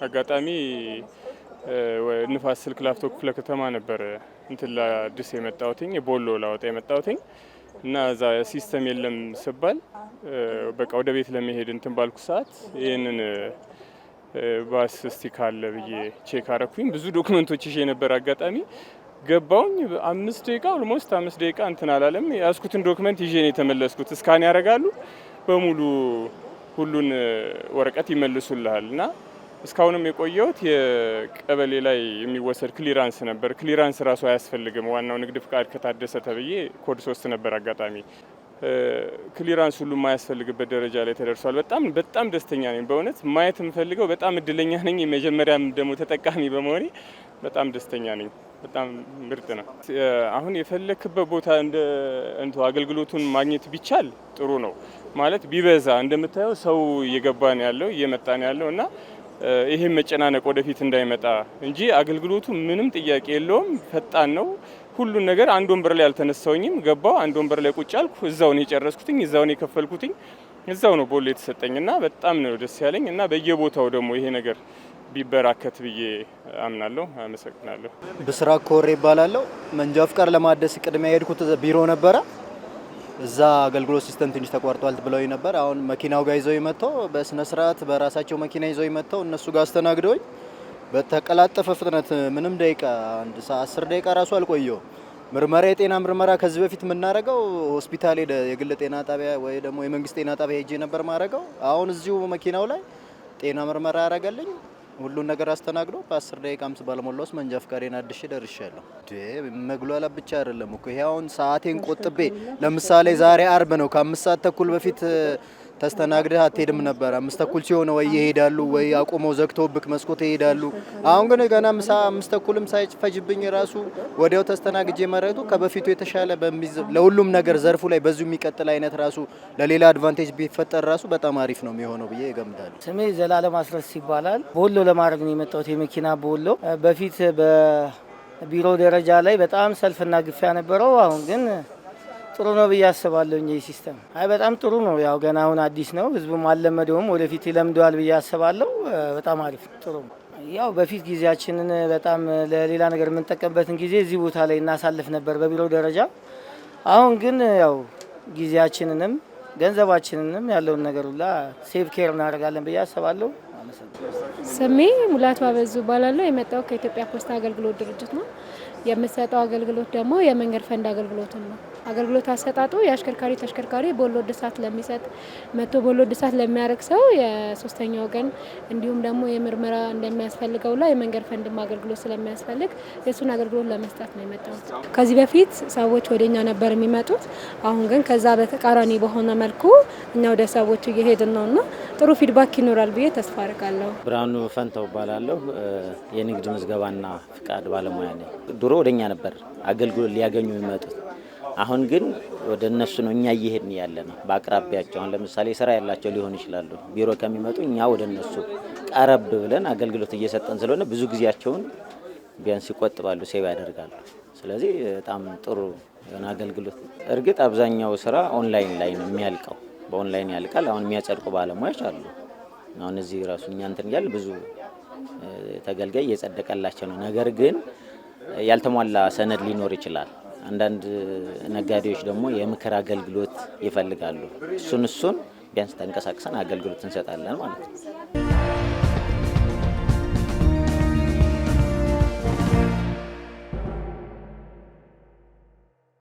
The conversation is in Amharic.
አጋጣሚ ንፋስ ስልክ ላፍቶ ክፍለ ከተማ ነበር እንትን ለአዲስ የመጣሁትኝ ቦሎ ላወጣ የመጣሁትኝ እና እዛ ሲስተም የለም ስባል በቃ ወደ ቤት ለመሄድ እንትን ባልኩ ሰዓት ይሄንን ባስ እስቲ ካለ ብዬ ቼክ አረኩኝ። ብዙ ዶክመንቶች ይዤ ነበር። አጋጣሚ ገባውኝ 5 ደቂቃ ኦልሞስት 5 ደቂቃ እንትን አላለም። ያስኩትን ዶክመንት ይዤ ነው የተመለስኩት። ስካን ያደርጋሉ በሙሉ ሁሉን ወረቀት ይመልሱልሃል እና እስካሁንም የቆየሁት የቀበሌ ላይ የሚወሰድ ክሊራንስ ነበር። ክሊራንስ ራሱ አያስፈልግም። ዋናው ንግድ ፍቃድ ከታደሰ ተብዬ ኮድ 3 ነበር። አጋጣሚ ክሊራንስ ሁሉ የማያስፈልግበት ደረጃ ላይ ተደርሷል። በጣም ደስተኛ ነኝ። በእውነት ማየት የምፈልገው በጣም እድለኛ ነኝ። የመጀመሪያም ደግሞ ተጠቃሚ በመሆኔ በጣም ደስተኛ ነኝ። በጣም ምርጥ ነው። አሁን የፈለክበት ቦታ እንደ አገልግሎቱን ማግኘት ቢቻል ጥሩ ነው ማለት ቢበዛ እንደምታየው ሰው እየገባ ነው ያለው እየመጣ ነው ያለው እና ይሄ መጨናነቅ ወደፊት እንዳይመጣ እንጂ አገልግሎቱ ምንም ጥያቄ የለውም። ፈጣን ነው ሁሉን ነገር። አንድ ወንበር ላይ አልተነሳውኝም። ገባው አንድ ወንበር ላይ ቁጭ አልኩ። እዛው ነው የጨረስኩትኝ፣ እዛው ነው የከፈልኩትኝ፣ እዛው ነው ቦሌ የተሰጠኝና በጣም ነው ደስ ያለኝ እና በየቦታው ደግሞ ይሄ ነገር ቢበራከት ብዬ አምናለሁ። አመሰግናለሁ። ብስራት ኮሬ ይባላለሁ። መንጃ ፍቃድ ለማደስ ቅድሚያ የሄድኩት ቢሮ ነበረ። እዛ አገልግሎት ሲስተም ትንሽ ተቋርጧል ብለውኝ ነበር። አሁን መኪናው ጋር ይዘው ይመጣው በስነ ስርዓት በራሳቸው መኪና ይዘው ይመጣው እነሱ ጋር አስተናግደውኝ በተቀላጠፈ ፍጥነት ምንም ደቂቃ 10 ደቂቃ ራሱ አልቆየው። ምርመራ የጤና ምርመራ ከዚህ በፊት የምናረገው ሆስፒታል የግል ጤና ጣቢያ ወይ ደግሞ የመንግስት ጤና ጣቢያ ሄጄ ነበር ማረገው። አሁን እዚሁ መኪናው ላይ ጤና ምርመራ ያረጋልኝ ሁሉን ነገር አስተናግዶ በ10 ደቂቃ 5 ባለሞላውስ መንጃ ፍቃዴን አድሼ ደርሻለሁ። መግሏላ ብቻ አይደለም እኮ ይሄ አሁን ሰዓቴን ቆጥቤ ለምሳሌ ዛሬ አርብ ነው ከ5 ሰዓት ተኩል በፊት ተስተናግደህ አትሄድም ነበር። 5 ተኩል ሲሆን ወይ ይሄዳሉ ወይ አቁመው ዘግተውብክ መስኮት ይሄዳሉ። አሁን ግን ገና 5 ተኩልም ሳይፈጅብኝ ራሱ ወዲያው ተስተናግጄ መረጡ ከበፊቱ የተሻለ ለሁሉም ነገር ዘርፉ ላይ በዚሁ የሚቀጥል አይነት ራሱ ለሌላ አድቫንቴጅ ቢፈጠር ራሱ በጣም አሪፍ ነው የሚሆነው ብዬ እገምታለሁ። ስሜ ዘላለም አስረስ ይባላል። ቦሎ ለማድረግ ነው የመጣሁት። የመኪና ቦሎ በፊት በቢሮ ደረጃ ላይ በጣም ሰልፍና ግፊያ ነበረው። አሁን ግን ጥሩ ነው ብዬ አስባለሁ። ይሄ ሲስተም በጣም ጥሩ ነው። ያው ገና አሁን አዲስ ነው፣ ህዝቡም አልለመደውም። ወደፊት ይለምደዋል ብዬ አስባለሁ። በጣም አሪፍ ጥሩ ነው። ያው በፊት ጊዜያችንን በጣም ለሌላ ነገር የምንጠቀምበትን ጊዜ እዚህ ቦታ ላይ እናሳልፍ ነበር በቢሮ ደረጃ። አሁን ግን ያው ጊዜያችንንም ገንዘባችንንም ያለውን ነገር ሁላ ሴቭ ኬር እናደርጋለን ብዬ አስባለሁ። ስሜ ሙላቱ አበዙ እባላለሁ። የመጣው ከኢትዮጵያ ፖስታ አገልግሎት ድርጅት ነው። የምሰጠው አገልግሎት ደግሞ የመንገድ ፈንድ አገልግሎት ነው። አገልግሎት አሰጣጡ የአሽከርካሪ ተሽከርካሪ ቦሎ እድሳት ለሚሰጥ መቶ ቦሎ እድሳት ለሚያደርግ ሰው የሶስተኛ ወገን እንዲሁም ደግሞ የምርመራ እንደሚያስፈልገው ላይ የመንገድ ፈንድ አገልግሎት ስለሚያስፈልግ የሱን አገልግሎት ለመስጠት ነው የመጣሁት። ከዚህ በፊት ሰዎች ወደኛ ነበር የሚመጡት። አሁን ግን ከዛ በተቃራኒ በሆነ መልኩ እኛ ወደ ሰዎች እየሄድን ነውና ጥሩ ፊድባክ ይኖራል ብዬ ተስፋ አደርጋለሁ። ብርሃኑ ፈንታው እባላለሁ። የንግድ ምዝገባና ፍቃድ ባለሙያ ነኝ። ድሮ ወደኛ ነበር አገልግሎት ሊያገኙ የሚመጡት። አሁን ግን ወደ እነሱ ነው እኛ እየሄድን ያለ ነው። በአቅራቢያቸው አሁን ለምሳሌ ስራ ያላቸው ሊሆን ይችላሉ። ቢሮ ከሚመጡ እኛ ወደ እነሱ ቀረብ ብለን አገልግሎት እየሰጠን ስለሆነ ብዙ ጊዜያቸውን ቢያንስ ይቆጥባሉ፣ ሴቭ ያደርጋሉ። ስለዚህ በጣም ጥሩ የሆነ አገልግሎት። እርግጥ አብዛኛው ስራ ኦንላይን ላይ ነው የሚያልቀው፣ በኦንላይን ያልቃል። አሁን የሚያጸድቁ ባለሙያዎች አሉ። አሁን እዚህ ራሱ እኛ እንትን ያለ ብዙ ተገልጋይ እየጸደቀላቸው ነው። ነገር ግን ያልተሟላ ሰነድ ሊኖር ይችላል። አንዳንድ ነጋዴዎች ደግሞ የምክር አገልግሎት ይፈልጋሉ። እሱን ቢያንስ ተንቀሳቅሰን አገልግሎት እንሰጣለን ማለት ነው።